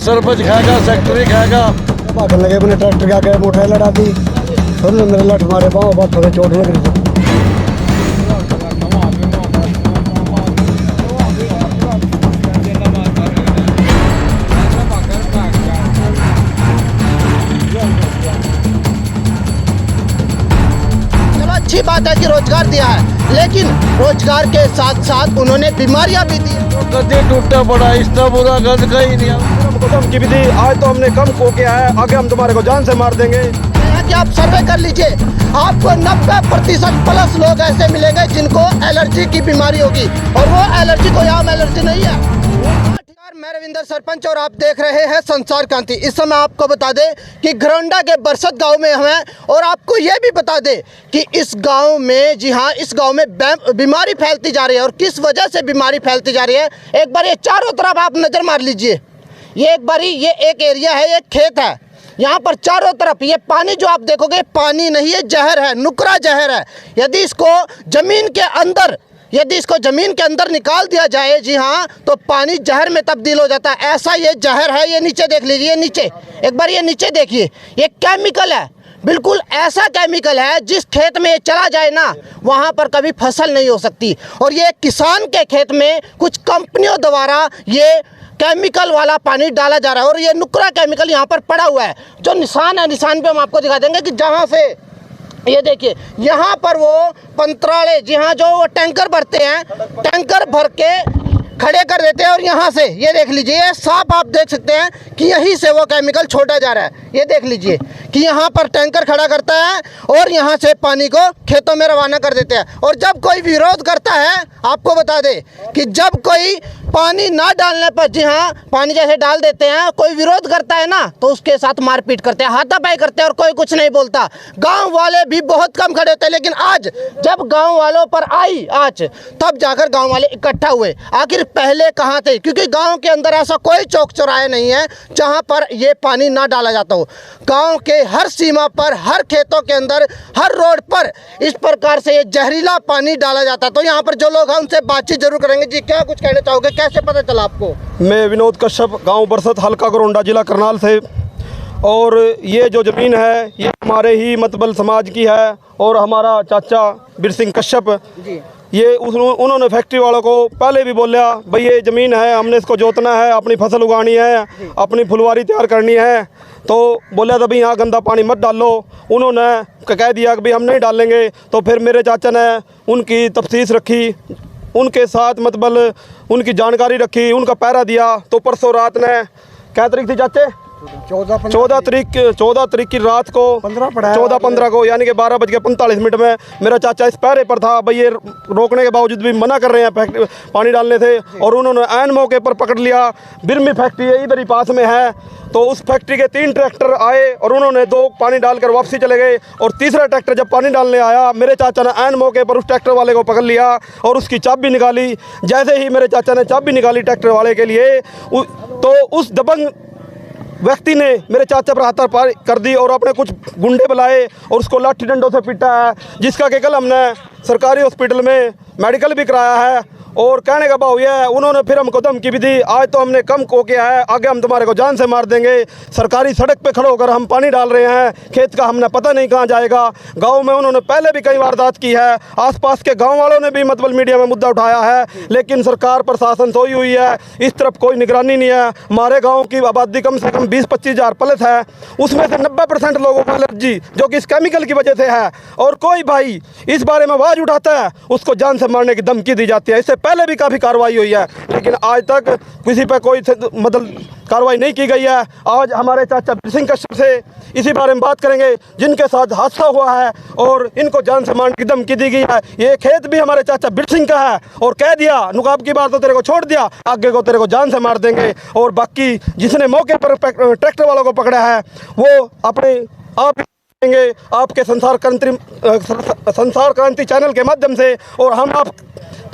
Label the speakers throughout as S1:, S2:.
S1: सरपंच खाएगा, सेक्रेटरी खाएगा।
S2: भागने लगे, अपने ट्रैक्टर के आगे मोटर लड़ा दी, फिर मेरे लठ मारे पाँव, बात थोड़े चोट लग रही थी।
S3: अच्छी बात है कि रोजगार दिया है, लेकिन रोजगार के साथ साथ उन्होंने बीमारियां भी दी।
S1: गद्दे टूटा पड़ा, इतना बुरा गद कहीं नहीं।
S2: हमको धमकी भी दी, आज तो हमने कम को किया है, आगे हम तुम्हारे को जान से मार देंगे।
S3: कि आप सर्वे कर लीजिए, आपको 90% प्लस लोग ऐसे मिलेंगे जिनको एलर्जी की बीमारी होगी, और वो एलर्जी कोई आम एलर्जी नहीं है। मैं रविंदर सरपंच और आप देख रहे हैं संसार क्रांति। इस समय आपको बता दें कि घरौंडा के बरसत गांव में हम हैं, और आपको ये भी बता दें कि इस गांव में, जी हाँ, इस गांव में बीमारी फैलती जा रही है। और किस वजह से बीमारी फैलती जा रही है, एक बार ये चारों तरफ आप नज़र मार लीजिए। ये एक बारी, ये एक एरिया है, एक खेत है, यहाँ पर चारों तरफ ये पानी जो आप देखोगे, पानी नहीं है, जहर है, नुकरा जहर है। यदि इसको ज़मीन के अंदर निकाल दिया जाए, जी हाँ, तो पानी जहर में तब्दील हो जाता है। ऐसा ये जहर है। ये नीचे देख लीजिए, ये नीचे, एक बार ये नीचे देखिए, ये केमिकल है, बिल्कुल ऐसा केमिकल है जिस खेत में ये चला जाए ना, वहाँ पर कभी फसल नहीं हो सकती। और ये किसान के खेत में कुछ कंपनियों द्वारा ये केमिकल वाला पानी डाला जा रहा है, और ये नुकरा केमिकल यहाँ पर पड़ा हुआ है। जो निशान है, निशान पे हम आपको दिखा देंगे कि जहाँ से ये देखिए, यहाँ पर वो पंतराले, जी हाँ, जो वो टैंकर भरते हैं, टैंकर भर के खड़े कर देते हैं, और यहाँ से ये देख लीजिए, ये साफ आप देख सकते हैं कि यहीं से वो केमिकल छोड़ा जा रहा है। ये देख लीजिए कि यहाँ पर टैंकर खड़ा करता है और यहाँ से पानी को खेतों में रवाना कर देते हैं। और जब कोई विरोध करता है, आपको बता दें कि जब कोई पानी ना डालने पर, जी हाँ, पानी जैसे डाल देते हैं, कोई विरोध करता है ना, तो उसके साथ मारपीट करते हैं, हाथापाई करते हैं, और कोई कुछ नहीं बोलता। गांव वाले भी बहुत कम खड़े होते हैं, लेकिन आज जब गांव वालों पर आई आज, तब जाकर गांव वाले इकट्ठा हुए। आखिर पहले कहाँ थे? क्योंकि गांव के अंदर ऐसा कोई चौक चौराहे नहीं है जहां पर ये पानी ना डाला जाता हो। गांव के हर सीमा पर, हर खेतों के अंदर, हर रोड पर इस प्रकार से ये जहरीला पानी डाला जाता है। तो यहाँ पर जो लोग हैं उनसे बातचीत जरूर करेंगे। जी, क्या कुछ कहना चाहोगे, कैसे पता चला आपको?
S2: मैं विनोद कश्यप, गांव बरसत, हल्का घरौंडा, जिला करनाल से। और ये जो ज़मीन है ये हमारे ही मतबल समाज की है, और हमारा चाचा बीर सिंह कश्यप जी, ये उन्होंने फैक्ट्री वालों को पहले भी बोला, भाई ये ज़मीन है, हमने इसको जोतना है, अपनी फसल उगानी है, अपनी फुलवारी तैयार करनी है। तो बोला था भाई यहाँ गंदा पानी मत डालो। उन्होंने कह दिया कि भाई हम नहीं डालेंगे। तो फिर मेरे चाचा ने उनकी तफ्तीश रखी, उनके साथ मतलब उनकी जानकारी रखी, उनका पहरा दिया। तो परसों रात ने, क्या तारीख थी चाचे? 14 तारीख की रात को, 14-15 को, यानी कि 12:45 में मेरा चाचा इस पहरे पर था। भाई ये रोकने के बावजूद भी मना कर रहे हैं फैक्ट्री पानी डालने से, और उन्होंने ऐन मौके पर पकड़ लिया। बिरमी फैक्ट्री है, इधर ही पास में है। तो उस फैक्ट्री के 3 ट्रैक्टर आए, और उन्होंने 2 पानी डालकर वापसी चले गए। और तीसरा ट्रैक्टर जब पानी डालने आया, मेरे चाचा ने ऐन मौके पर उस ट्रैक्टर वाले को पकड़ लिया और उसकी चाबी निकाली। जैसे ही मेरे चाचा ने चाबी निकाली ट्रैक्टर वाले के लिए, तो उस दबंग व्यक्ति ने मेरे चाचा पर हाथापाई कर दी, और अपने कुछ गुंडे बुलाए और उसको लाठी डंडों से पीटा है, जिसका कि कल हमने सरकारी हॉस्पिटल में मेडिकल भी कराया है। और कहने का भाव यह है, उन्होंने फिर हमको धमकी भी दी, आज तो हमने कम को किया है, आगे हम तुम्हारे को जान से मार देंगे। सरकारी सड़क पे खड़े होकर हम पानी डाल रहे हैं, खेत का हमने पता नहीं कहाँ जाएगा। गांव में उन्होंने पहले भी कई वारदात की है, आसपास के गांव वालों ने भी मतलब मीडिया में मुद्दा उठाया है, लेकिन सरकार प्रशासन सोई हुई है, इस तरफ कोई निगरानी नहीं है। हमारे गाँव की आबादी कम से कम 20-25 हज़ार प्लस है, उसमें से 90% लोगों को एलर्जी जो कि इस केमिकल की वजह से है, और कोई भाई इस बारे में आवाज़ उठाता है उसको जान से मारने की धमकी दी जाती है। इससे पहले भी काफ़ी कार्रवाई हुई है, लेकिन आज तक किसी पर कोई मतलब कार्रवाई नहीं की गई है। आज हमारे चाचा बीर सिंह कश्यप से इसी बारे में बात करेंगे, जिनके साथ हादसा हुआ है और इनको जान से मारने की धमकी दी गई है। ये खेत भी हमारे चाचा बीर सिंह का है, और कह दिया नुकाब की बात तो तेरे को छोड़ दिया, आगे को तेरे को जान से मार देंगे। और बाकी जिसने मौके पर ट्रैक्टर वालों को पकड़ा है वो अपने आप आपके संसार क्रांति चैनल के माध्यम से, और हम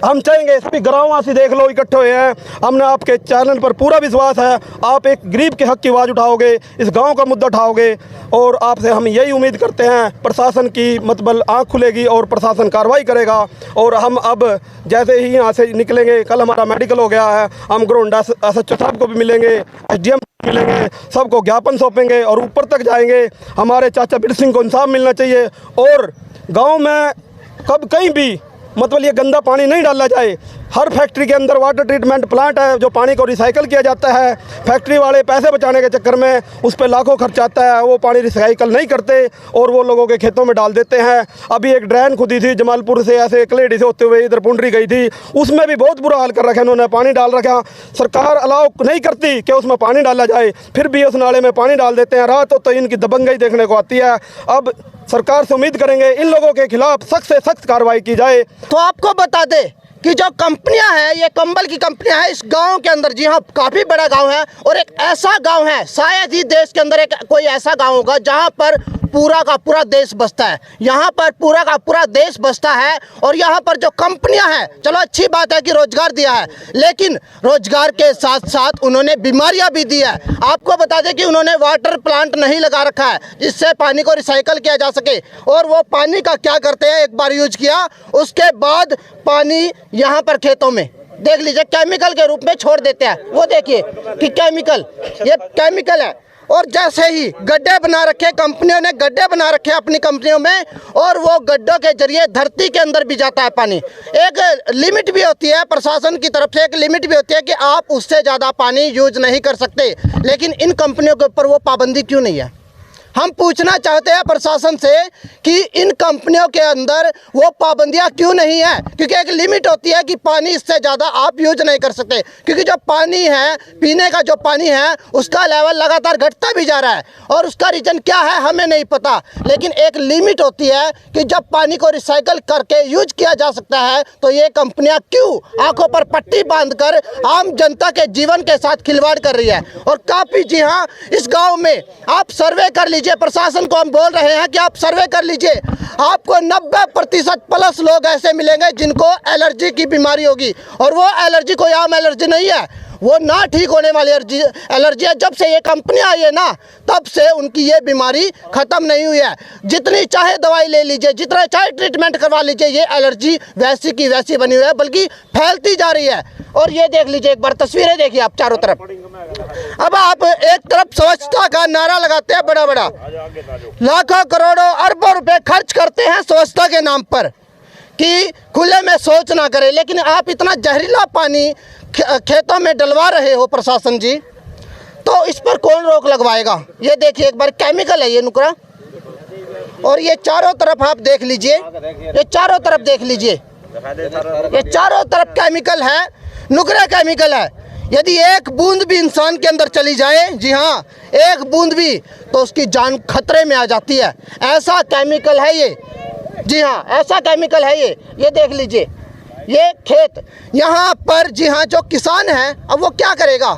S2: हम चाहेंगे सभी ग्रामवासी देख लो इकट्ठे हुए हैं, हमने आपके चैनल पर पूरा विश्वास है, आप एक गरीब के हक की आवाज़ उठाओगे, इस गांव का मुद्दा उठाओगे, और आपसे हम यही उम्मीद करते हैं प्रशासन की मतलब आँख खुलेगी और प्रशासन कार्रवाई करेगा। और हम अब जैसे ही यहाँ से निकलेंगे, कल हमारा मेडिकल हो गया है, हम घरोंडा SHO साहब को भी मिलेंगे, SDM मिलेंगे, सबको ज्ञापन सौंपेंगे और ऊपर तक जाएंगे। हमारे चाचा बीर सिंह को इंसाफ मिलना चाहिए और गांव में कब कहीं भी मतलब ये गंदा पानी नहीं डाला जाए। हर फैक्ट्री के अंदर वाटर ट्रीटमेंट प्लांट है जो पानी को रिसाइकल किया जाता है। फैक्ट्री वाले पैसे बचाने के चक्कर में उस पर लाखों खर्च आता है, वो पानी रिसाइकल नहीं करते और वो लोगों के खेतों में डाल देते हैं। अभी एक ड्रेन खुदी थी जमालपुर से ऐसे कलेडी से होते हुए इधर पुंडरी गई थी, उसमें भी बहुत बुरा हाल कर रखा है, उन्होंने पानी डाल रखा। सरकार अलाउ नहीं करती कि उसमें पानी डाला जाए, फिर भी उस नाले में पानी डाल देते हैं। रात तो इनकी दबंगई देखने को आती है। अब सरकार से उम्मीद करेंगे इन लोगों के खिलाफ सख्त से सख्त कार्रवाई की जाए।
S3: तो आपको बता दे कि जो कंपनियां हैं, ये कंबल की कंपनियां हैं इस गांव के अंदर। जी हाँ, काफ़ी बड़ा गांव है और एक ऐसा गांव है, शायद ही देश के अंदर एक कोई ऐसा गांव होगा जहां पर पूरा का पूरा देश बसता है। यहाँ पर पूरा का पूरा देश बसता है और यहाँ पर जो कंपनियां हैं, चलो अच्छी बात है कि रोजगार दिया है, लेकिन रोजगार के साथ साथ उन्होंने बीमारियां भी दी है। आपको बता दें कि उन्होंने वाटर प्लांट नहीं लगा रखा है जिससे पानी को रिसाइकल किया जा सके। और वो पानी का क्या करते हैं, एक बार यूज किया उसके बाद पानी यहाँ पर खेतों में देख लीजिए केमिकल के रूप में छोड़ देते हैं। वो देखिए कि केमिकल, ये केमिकल है। और जैसे ही गड्ढे बना रखे, कंपनियों ने गड्ढे बना रखे अपनी कंपनियों में, और वो गड्ढों के जरिए धरती के अंदर भी जाता है पानी। एक लिमिट भी होती है, प्रशासन की तरफ से एक लिमिट भी होती है कि आप उससे ज़्यादा पानी यूज नहीं कर सकते, लेकिन इन कंपनियों के ऊपर वो पाबंदी क्यों नहीं है? हम पूछना चाहते हैं प्रशासन से कि इन कंपनियों के अंदर वो पाबंदियां क्यों नहीं है, क्योंकि एक लिमिट होती है कि पानी इससे ज़्यादा आप यूज नहीं कर सकते, क्योंकि जो पानी है, पीने का जो पानी है, उसका लेवल लगातार घटता भी जा रहा है और उसका रीज़न क्या है हमें नहीं पता। लेकिन एक लिमिट होती है कि जब पानी को रिसाइकल करके यूज किया जा सकता है, तो ये कंपनियाँ क्यों आंखों पर पट्टी बांधकर आम जनता के जीवन के साथ खिलवाड़ कर रही है। और काफ़ी, जी हाँ, इस गाँव में आप सर्वे कर लीजिए, प्रशासन को हम बोल रहे हैं कि आप सर्वे कर लीजिए, आपको 90% प्लस लोग ऐसे मिलेंगे जिनको एलर्जी की बीमारी होगी। और वो एलर्जी कोई आम एलर्जी नहीं है, वो ना ठीक होने वाली एलर्जी है। जब से ये कंपनी आई है ना, तब से उनकी ये बीमारी ख़त्म नहीं हुई है। जितनी चाहे दवाई ले लीजिए, जितना चाहे ट्रीटमेंट करवा लीजिए, ये एलर्जी वैसी की वैसी बनी हुई है, बल्कि फैलती जा रही है। और ये देख लीजिए, एक बार तस्वीरें देखिए आप चारों तरफ। अब आप एक तरफ स्वच्छता का नारा लगाते हैं बड़ा बड़ा, लाखों करोड़ों अरबों रुपए खर्च करते हैं स्वच्छता के नाम पर कि खुले में शौच ना करें, लेकिन आप इतना जहरीला पानी खेतों में डलवा रहे हो प्रशासन जी, तो इस पर कौन रोक लगवाएगा? ये देखिए एक बार, केमिकल है ये नुकरा, और ये चारों तरफ आप देख लीजिए, ये चारों तरफ देख लीजिए, ये चारों तरफ केमिकल है, नुकरा केमिकल है। यदि एक बूंद भी इंसान के अंदर चली जाए, जी हाँ, एक बूंद भी, तो उसकी जान खतरे में आ जाती है। ऐसा केमिकल है ये, जी हाँ, ऐसा केमिकल है ये देख लीजिए, ये खेत यहाँ पर, जी हाँ, जो किसान है अब वो क्या करेगा?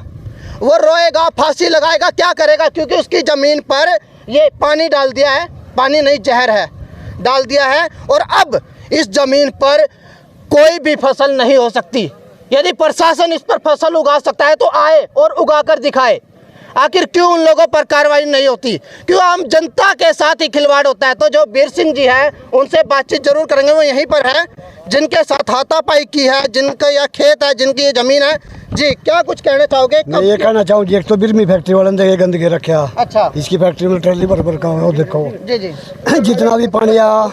S3: वो रोएगा, फांसी लगाएगा, क्या करेगा? क्योंकि उसकी ज़मीन पर ये पानी डाल दिया है, पानी नहीं जहर है, डाल दिया है, और अब इस ज़मीन पर कोई भी फसल नहीं हो सकती। यदि प्रशासन इस पर फसल उगा सकता है तो आए और उगा कर दिखाए। आखिर क्यों उन लोगों पर कार्रवाई नहीं होती? क्यों आम जनता के साथ ही खिलवाड़ होता है? तो जो बीर सिंह जी हैं उनसे बातचीत जरूर करेंगे, वो यहीं पर है, जिनके साथ हाथापाई की है, जिनका यह खेत है, जिनकी ये ज़मीन है। जी, क्या कुछ कहना चाहोगे?
S4: मैं ये कहना चाहूँ जी, एक तो बिरमी फैक्ट्री वाले ने गंदगी रखा।
S3: अच्छा,
S4: इसकी फैक्ट्री में ट्रैली भर का है, देखो
S3: जी जी,
S4: जितना भी पानी आ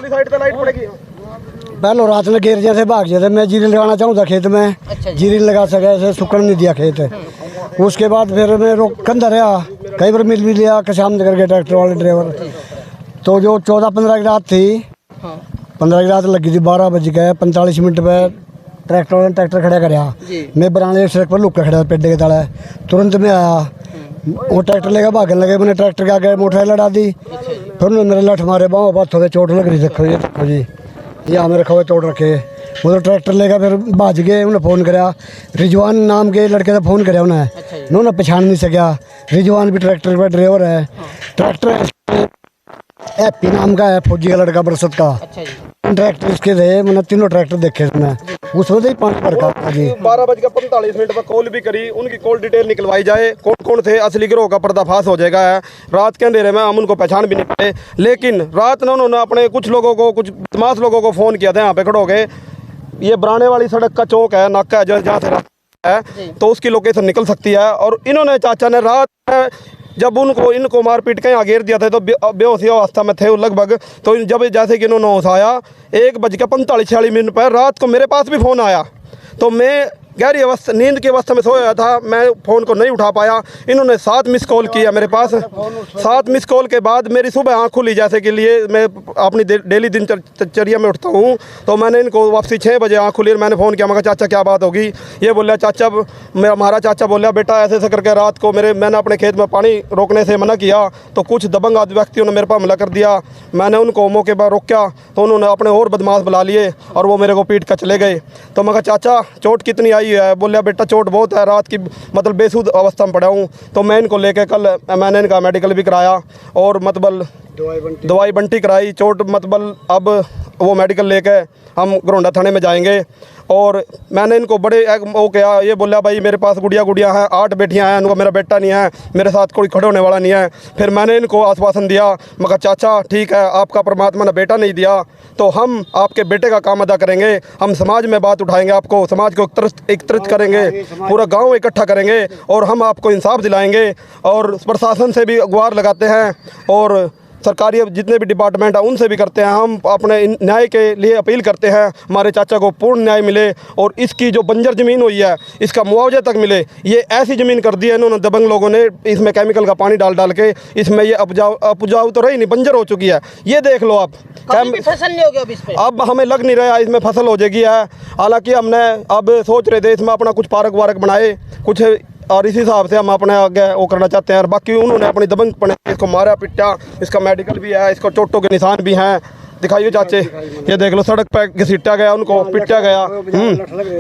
S4: पहले रात में घेर जैसे भाग जाते। मैं जीरी लगाना चाहूँ खेत में,
S3: अच्छा,
S4: जीरी लगा सके, ऐसे सुकड़ नहीं दिया खेत। उसके बाद फिर मैं रोक कंधा रहा, कई बार मिल भी लिया कशाम करके ट्रैक्टर वाले ड्राइवर। तो जो 14-15 की रात थी, 15 की रात लगी थी, 12 बज गए 45 मिनट पे ट्रैक्टर वाले ट्रैक्टर खड़ा कराया। मैं बराने सड़क पर लुक खड़ा पेड्डे के तले, तुरंत में आया, वो ट्रैक्टर लेकर भागने लगे। मैंने ट्रैक्टर के आगे मोटरसाइकिल लड़ा दी, फिर उन्होंने मेरे लठ मारे, बाहों बाथों पे चोट लग रही। देखो जी, यहाँ मेरे खवे तोड़ रखे। वो तो ट्रैक्टर लेकर फिर भाज गए। उन्हें फ़ोन कराया, रिजवान नाम के लड़के का फ़ोन कराया उन्हें पहचान नहीं सका। रिजवान भी ट्रैक्टर का ड्राइवर है, ट्रैक्टर हैप्पी नाम का है, फौजी का लड़का बरसत का। ट्रैक्टर इसके थे, मैंने तीनों ट्रैक्टर देखे इसमें, उसमें से ही पानी भड़का जी।
S2: 12:45 पर कॉल भी करी, उनकी कॉल डिटेल निकलवाई जाए, कौन कौन थे, असली गिरोह का पर्दाफाश हो जाएगा। है रात के अंधेरे में हम उनको पहचान भी नहीं पाए, लेकिन रात में उन्होंने अपने कुछ लोगों को, कुछ बदमाश लोगों को फ़ोन किया था, यहाँ पे खड़े हो गए, ये बराने वाली सड़क का चौक है, नाका है जहाँ से रास्ता है, तो उसकी लोकेशन निकल सकती है। और इन्होंने चाचा ने रात में जब इनको मारपीट के यहाँ घेर दिया था, तो बेहोशी अवस्था में थे वो लगभग, तो जब जैसे कि इन्होंने होश आया 1:45-46 पर रात को मेरे पास भी फ़ोन आया, तो मैं गहरी अवस्था, नींद की अवस्था में सोया था, मैं फ़ोन को नहीं उठा पाया। इन्होंने 7 मिस कॉल किया मेरे पास। 7 मिस कॉल के बाद मेरी सुबह आँख खुली, जैसे के लिए मैं अपनी डेली दिनचर्या में उठता हूँ, तो मैंने इनको वापसी 6 बजे आँख खुली और मैंने फ़ोन किया। मैं कहा चाचा क्या बात होगी? ये बोला चाचा, हमारा चाचा बोला बेटा ऐसे ऐसे करके रात को मैंने अपने खेत में पानी रोकने से मना किया, तो कुछ दबंग आदि व्यक्तियों ने मेरे पर हमला कर दिया। मैंने उनको मौके पर रोका, तो उन्होंने अपने और बदमाश बुला लिए और वो मेरे को पीट कर चले गए। तो मैं कहा चाचा चोट कितनी आई है? बोलिया बेटा चोट बहुत है, रात की मतलब बेसुध अवस्था में पड़ा हूँ। तो मैं इनको लेके कल मैंने इनका मेडिकल भी कराया और मतलब दवाई बंटी कराई। चोट मतलब अब वो मेडिकल लेके हम घरोंडा थाने में जाएंगे। और मैंने इनको बड़े वो किया, ये बोला भाई मेरे पास गुड़िया हैं, 8 बेटियां हैं, उनको मेरा बेटा नहीं है, मेरे साथ कोई खड़े होने वाला नहीं है। फिर मैंने इनको आश्वासन दिया, मैं कहा चाचा ठीक है, आपका परमात्मा ने बेटा नहीं दिया तो हम आपके बेटे का काम अदा करेंगे, हम समाज में बात उठाएंगे, आपको समाज को एकत्रित करेंगे, पूरा गाँव इकट्ठा करेंगे और हम आपको इंसाफ दिलाएँगे। और प्रशासन से भी गुहार लगाते हैं और सरकारी जितने भी डिपार्टमेंट हैं उनसे भी करते हैं, हम अपने न्याय के लिए अपील करते हैं, हमारे चाचा को पूर्ण न्याय मिले और इसकी जो बंजर ज़मीन हुई है इसका मुआवजा तक मिले। ये ऐसी ज़मीन कर दी है इन्होंने दबंग लोगों ने, इसमें केमिकल का पानी डाल के इसमें ये उपजाऊ तो रही नहीं, बंजर हो चुकी है। ये देख लो आप,
S3: फसल नहीं होगी
S2: अब हमें लग नहीं रहा इसमें फसल हो जाएगी है। हालांकि हमने अब सोच रहे थे इसमें अपना कुछ पार्क वार्क बनाए कुछ, और इसी हिसाब से हम अपने आगे वो करना चाहते हैं। और बाकी उन्होंने अपनी दबंग पने इसको मारा पिटा, इसका मेडिकल भी है, इसको चोटों के निशान भी हैं। दिखाइए चाचे, ये देख लो सड़क पर घसीटा गया, उनको पिटा गया,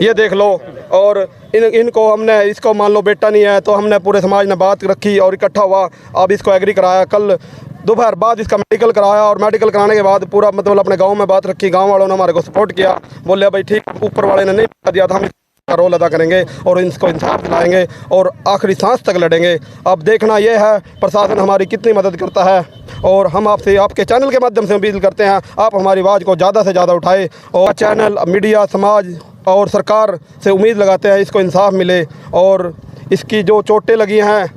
S2: ये देख लो। और इनको हमने, इसको मान लो बेटा नहीं है तो हमने पूरे समाज ने बात रखी और इकट्ठा हुआ, अब इसको एग्री कराया। कल दोपहर बाद इसका मेडिकल कराया और मेडिकल कराने के बाद पूरा मतलब अपने गाँव में बात रखी, गाँव वालों ने हमारे को सपोर्ट किया, बोले भाई ठीक, ऊपर वाले ने नहीं दिया था, हम रोल अदा करेंगे और इसको इंसाफ दिलाएंगे और आखिरी सांस तक लड़ेंगे। अब देखना यह है प्रशासन हमारी कितनी मदद करता है और हम आपसे, आपके चैनल के माध्यम से अपील करते हैं आप हमारी आवाज़ को ज़्यादा से ज़्यादा उठाए और चैनल, मीडिया, समाज और सरकार से उम्मीद लगाते हैं इसको इंसाफ मिले और इसकी जो चोटें लगी हैं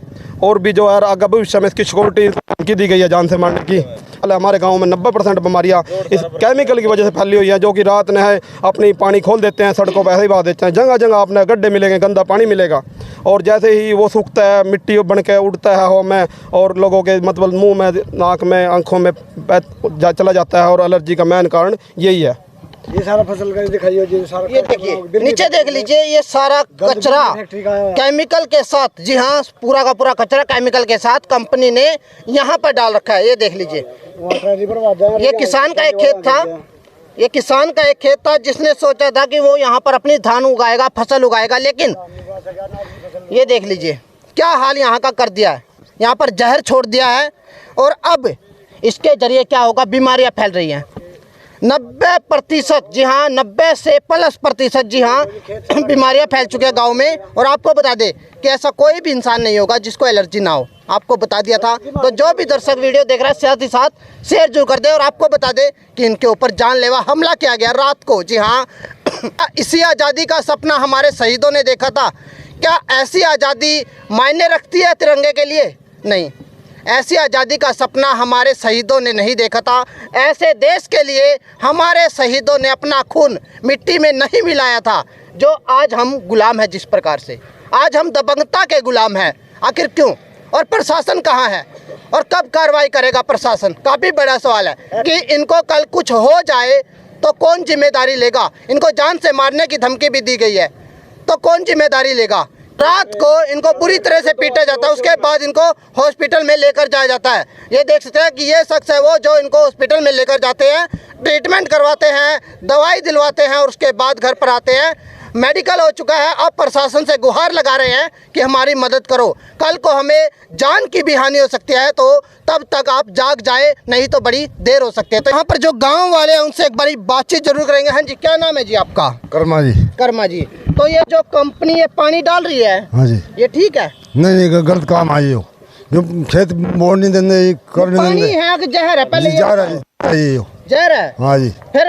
S2: और भी जो है आगे भविष्य में इसकी सिक्योरिटी की दी गई है जान से मारने की। हमारे गांव में 90% बीमारियां इस केमिकल की वजह से फैली हुई है, जो कि रात में है अपनी पानी खोल देते हैं, सड़कों पर ऐसे ही बहा देते हैं, जगह जगह अपने गड्ढे मिलेंगे, गंदा पानी मिलेगा और जैसे ही वो सूखता है मिट्टी बन के उड़ता है हवा में और लोगों के मतलब मुंह में, नाक में, आँखों में चला जाता है और एलर्जी का मेन कारण यही है।
S4: ये सारा फसल का दिखाइए जी, सारा
S3: ये देखिए नीचे देख लीजिए, ये सारा कचरा केमिकल के साथ, जी हाँ पूरा का पूरा कचरा केमिकल के साथ कंपनी ने यहाँ पर डाल रखा है। ये देख लीजिए, ये किसान का एक खेत था, ये किसान का एक खेत था जिसने सोचा था कि वो यहाँ पर अपनी धान उगाएगा, फसल उगाएगा, लेकिन ये देख लीजिए क्या हाल यहाँ का कर दिया है, यहाँ पर जहर छोड़ दिया है। और अब इसके जरिए क्या होगा, बीमारियाँ फैल रही हैं 90%, जी हाँ 90 से प्लस प्रतिशत, जी हाँ बीमारियां फैल चुकी हैं गांव में। और आपको बता दें कि ऐसा कोई भी इंसान नहीं होगा जिसको एलर्जी ना हो, आपको बता दिया था। तो जो भी दर्शक वीडियो देख रहा है साथ ही साथ शेयर जरूर कर दे और आपको बता दे कि इनके ऊपर जानलेवा हमला किया गया रात को। जी हाँ इसी आज़ादी का सपना हमारे शहीदों ने देखा था। क्या ऐसी आज़ादी मायने रखती है तिरंगे के लिए? नहीं, ऐसी आज़ादी का सपना हमारे शहीदों ने नहीं देखा था। ऐसे देश के लिए हमारे शहीदों ने अपना खून मिट्टी में नहीं मिलाया था, जो आज हम गुलाम हैं। जिस प्रकार से आज हम दबंगता के गुलाम हैं, आखिर क्यों? और प्रशासन कहाँ है और कब कार्रवाई करेगा प्रशासन? काफ़ी बड़ा सवाल है कि इनको कल कुछ हो जाए तो कौन जिम्मेदारी लेगा? इनको जान से मारने की धमकी भी दी गई है, तो कौन जिम्मेदारी लेगा? रात को इनको बुरी तरह से पीटा जाता है, उसके बाद इनको हॉस्पिटल में लेकर जाया जाता है। ये देख सकते हैं कि ये शख्स है वो जो इनको हॉस्पिटल में लेकर जाते हैं, ट्रीटमेंट करवाते हैं, दवाई दिलवाते हैं और उसके बाद घर पर आते हैं। मेडिकल हो चुका है। अब प्रशासन से गुहार लगा रहे हैं कि हमारी मदद करो, कल को हमें जान की भी हानि हो सकती है, तो तब तक आप जाग जाए, नहीं तो बड़ी देर हो सकती है। तो यहाँ पर जो गांव वाले हैं उनसे एक बारी बातचीत जरूर करेंगे। हाँ जी, क्या नाम है जी आपका?
S5: कर्मा जी।
S3: कर्मा जी, तो ये जो कंपनी ये पानी डाल रही है,
S5: हाँ जी।
S3: ये ठीक है?
S5: नहीं, गलत काम आई हो, जो खेत बोर नहीं देने, कर नहीं
S3: पानी
S5: देने।
S3: है कि जहर है? पहले जहर है।
S5: हाँ जी।
S3: फिर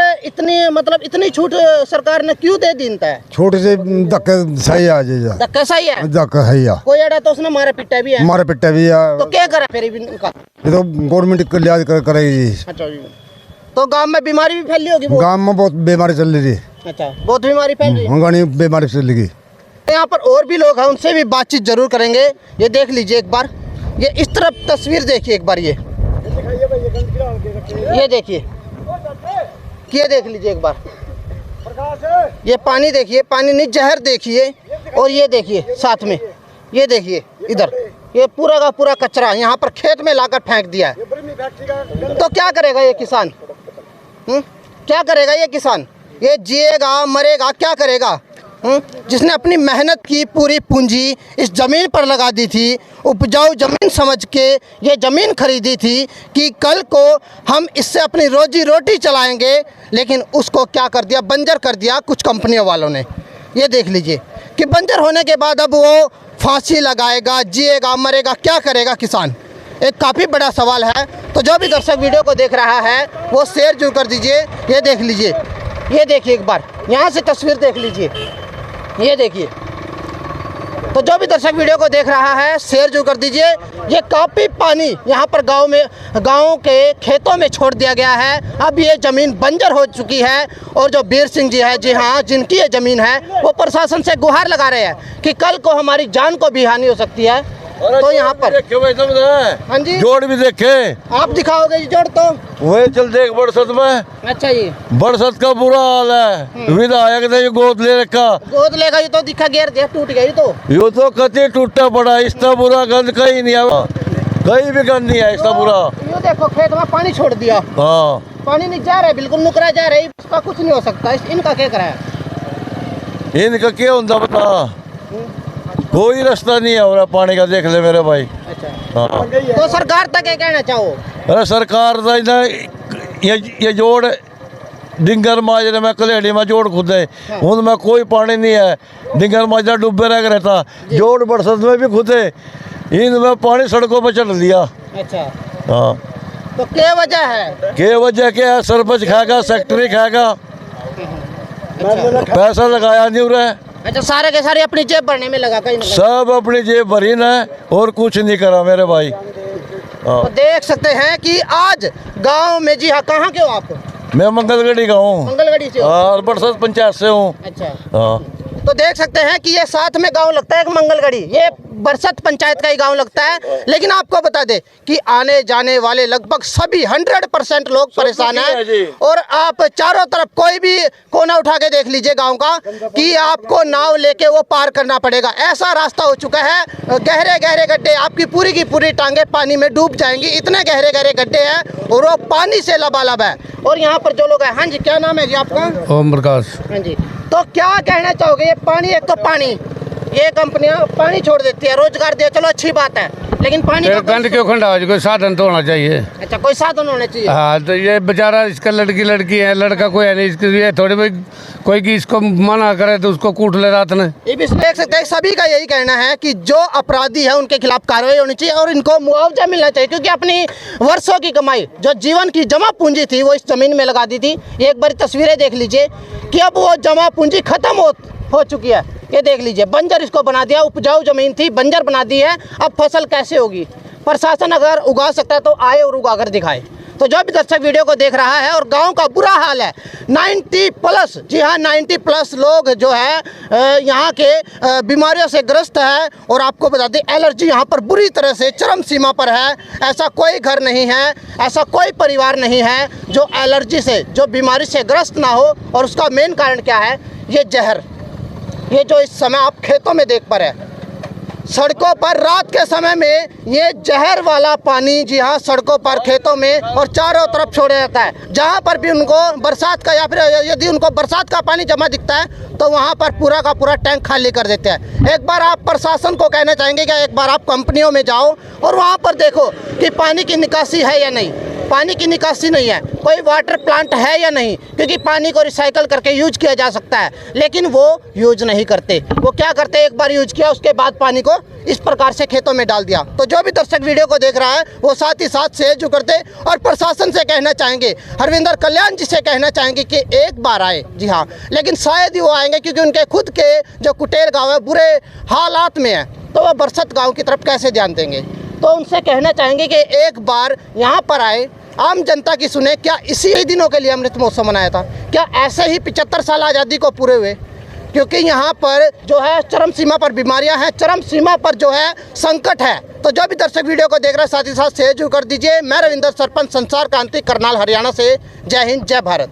S3: इतनी छूट सरकार ने क्यों दे दी? है
S5: छोटे से धक्के सही आ जी,
S3: धक्का सही है?
S5: धक्का सही आ।
S3: कोई अड़ा तो उसने मारा पिटा भी है?
S5: मारे पिट्टे भी आ।
S3: तो क्या करे फिर इनका?
S5: ये तो गवर्नमेंट को लिहाज करेगी जी।
S3: अच्छा जी। तो गांव में बीमारी भी फैली होगी?
S5: गांव में बहुत बीमारी चल रही है।
S3: अच्छा, बहुत बीमारी फैल रही है।
S5: घनी बीमारी चल रही।
S3: यहाँ पर और भी लोग हैं, उनसे भी बातचीत जरूर करेंगे। ये देख लीजिए एक बार, ये इस तरफ तस्वीर देखिए एक बार, ये देखिए, ये देख लीजिए एक बार, ये पानी देखिए, पानी नहीं जहर देखिए। और ये देखिए साथ में, ये देखिए इधर, ये पूरा का पूरा कचरा यहाँ पर खेत में लाकर फेंक दिया है। तो क्या करेगा ये किसान? क्या करेगा ये किसान? ये जिएगा मरेगा, क्या करेगा? जिसने अपनी मेहनत की पूरी पूंजी इस ज़मीन पर लगा दी थी, उपजाऊ ज़मीन समझ के ये ज़मीन खरीदी थी कि कल को हम इससे अपनी रोजी रोटी चलाएंगे, लेकिन उसको क्या कर दिया? बंजर कर दिया कुछ कंपनियों वालों ने। ये देख लीजिए कि बंजर होने के बाद अब वो फांसी लगाएगा, जिएगा मरेगा, क्या करेगा किसान? एक काफ़ी बड़ा सवाल है। तो जो भी दर्शक वीडियो को देख रहा है वो शेयर जरूर कर दीजिए। ये देख लीजिए, ये देखिए एक बार, यहाँ से तस्वीर देख लीजिए, ये देखिए। तो जो भी दर्शक वीडियो को देख रहा है शेयर जरूर कर दीजिए। ये काफ़ी पानी यहाँ पर गाँव के खेतों में छोड़ दिया गया है। अब ये ज़मीन बंजर हो चुकी है। और जो बीर सिंह जी है, जी हाँ, जिनकी ये ज़मीन है, वो प्रशासन से गुहार लगा रहे हैं कि कल को हमारी जान को भी हानि हो सकती है। तो यहाँ पर हाँ जी,
S1: जोड़ भी देखे,
S3: आप दिखाओगे जी जोड़? तो
S1: वही चल देख बरसत में।
S3: अच्छा जी,
S1: बरसत का बुरा हाल है। विधायक ने गोद ले रखा,
S3: गोद लेगा, ये तो दिखा गिर दिया, टूट गया।
S1: यो तो कति टूटा पड़ा, इसका बुरा गंद कहीं नहीं है, कहीं भी गंद नहीं है इसका बुरा।
S3: ये देखो खेत में पानी छोड़ दिया।
S1: हाँ,
S3: पानी नहीं जा रहा है, बिल्कुल नुकरा जा रहा है, इसका कुछ नहीं हो सकता। इनका क्या करा है?
S1: इनका क्या होता बता, कोई रास्ता नहीं है हो रहा पानी का, देख ले मेरे भाई।
S3: अच्छा,
S1: हाँ,
S3: तो सरकार तक क्या कहना चाहो?
S1: अरे सरकार ये जोड़ डिंगर माजरे में कलेड़ी में जोड़ खुद है, उनमें कोई पानी नहीं है, डिंगर माजरा डूबे रह रहता, जोड़ बरसत में भी खुद है, इनमें पानी सड़कों पर चढ़ दिया।
S3: अच्छा,
S1: हाँ,
S3: तो क्या वजह है?
S1: क्या वजह क्या है? सरपंच खाएगा, सेक्रेटरी खाएगा, पैसा लगाया नहीं रहा है।
S3: अच्छा, सारे के सारे अपनी जेब भरने में लगा, कहीं
S1: सब अपनी जेब भरी ना, और कुछ नहीं करा मेरे भाई।
S3: तो देख सकते हैं कि आज गांव में, जी हाँ, कहाँ के हो आप?
S1: मैं मंगलगढ़ी का हूँ,
S3: मंगलगढ़ी से हो?
S1: और बरसत पंचायत से हूँ।
S3: अच्छा,
S1: हाँ,
S3: तो देख सकते हैं कि ये साथ में गांव लगता है मंगलगढ़ी, ये बरसत पंचायत का ही गांव लगता है। लेकिन आपको बता दें कि आने जाने वाले लगभग सभी 100% लोग परेशान हैं। और आप चारों तरफ कोई भी कोना उठा के देख लीजिए गांव का, कि आपको नाव लेके वो पार करना पड़ेगा, ऐसा रास्ता हो चुका है। गहरे गहरे गड्ढे, आपकी पूरी की पूरी टांगे पानी में डूब जाएंगी, इतने गहरे गहरे गड्ढे हैं और वो पानी से लबालब है। और यहाँ पर जो लोग हैं, हाँ जी, क्या नाम है जी आपका?
S5: ओम प्रकाश।
S3: हाँ जी, तो क्या कहना चाहोगे? ये पानी, एक तो पानी, ये कंपनियां पानी छोड़ देती है, रोजगार दे, चलो अच्छी बात है, लेकिन पानी का
S6: खंड क्यों खंडा? कोई साधन तो होना चाहिए।
S3: अच्छा, कोई साधन होना चाहिए।
S6: हाँ, तो ये बेचारा, इसका लड़की है, लड़का कोई है नहीं, इसके लिए थोड़ी भाई कोई की इसको मना करे तो उसको कूट ले रात में।
S3: ये भी देख सकते हैं, सभी का यही कहना है कि जो अपराधी है उनके खिलाफ कार्रवाई होनी चाहिए और इनको मुआवजा मिलना चाहिए, क्योंकि अपनी वर्षों की कमाई, जो जीवन की जमा पूंजी थी, वो इस जमीन में लगा दी थी। एक बार तस्वीरें देख लीजिए कि अब वो जमा पूंजी खत्म हो चुकी है। ये देख लीजिए, बंजर इसको बना दिया, उपजाऊ जमीन थी बंजर बना दी है। अब फसल कैसे होगी? प्रशासन अगर उगा सकता है तो आए और उगा कर दिखाए। तो जो भी दर्शक वीडियो को देख रहा है, और गांव का बुरा हाल है, 90+, जी हाँ, 90+ लोग जो है यहाँ के बीमारियों से ग्रस्त है। और आपको बता दें, एलर्जी यहाँ पर बुरी तरह से चरम सीमा पर है। ऐसा कोई घर नहीं है, ऐसा कोई परिवार नहीं है जो एलर्जी से, जो बीमारी से ग्रस्त ना हो। और उसका मेन कारण क्या है? ये जहर, ये जो इस समय आप खेतों में देख पा रहे हैं, सड़कों पर रात के समय में ये जहर वाला पानी जी हाँ सड़कों पर, खेतों में और चारों तरफ छोड़ा जाता है। जहाँ पर भी उनको बरसात का या फिर यदि उनको बरसात का पानी जमा दिखता है तो वहाँ पर पूरा का पूरा टैंक खाली कर देते हैं। एक बार आप प्रशासन को कहना चाहेंगे कि एक बार आप कंपनियों में जाओ और वहाँ पर देखो कि पानी की निकासी है या नहीं। पानी की निकासी नहीं है, कोई वाटर प्लांट है या नहीं, क्योंकि पानी को रिसाइकल करके यूज किया जा सकता है, लेकिन वो यूज नहीं करते। वो क्या करते हैं, एक बार यूज किया उसके बाद पानी को इस प्रकार से खेतों में डाल दिया। तो जो भी दर्शक वीडियो को देख रहा है वो साथ ही साथ सहयोग करते और प्रशासन से कहना चाहेंगे, हरविंदर कल्याण जी से कहना चाहेंगे कि एक बार आए। जी हाँ, लेकिन शायद ही वो आएंगे क्योंकि उनके खुद के जो कुटेल गाँव है बुरे हालात में है, तो वह बरसत गाँव की तरफ कैसे ध्यान देंगे। तो उनसे कहना चाहेंगे कि एक बार यहाँ पर आए, आम जनता की सुने। क्या इसी दिनों के लिए अमृत महोत्सव मनाया था? क्या ऐसे ही 75 साल आज़ादी को पूरे हुए? क्योंकि यहाँ पर जो है चरम सीमा पर बीमारियां हैं, चरम सीमा पर जो है संकट है। तो जो भी दर्शक वीडियो को देख रहे हैं साथ ही साथ सहयोग कर दीजिए। मैं रविंदर, सरपंच संसार क्रांति, करनाल, हरियाणा से। जय हिंद, जय भारत।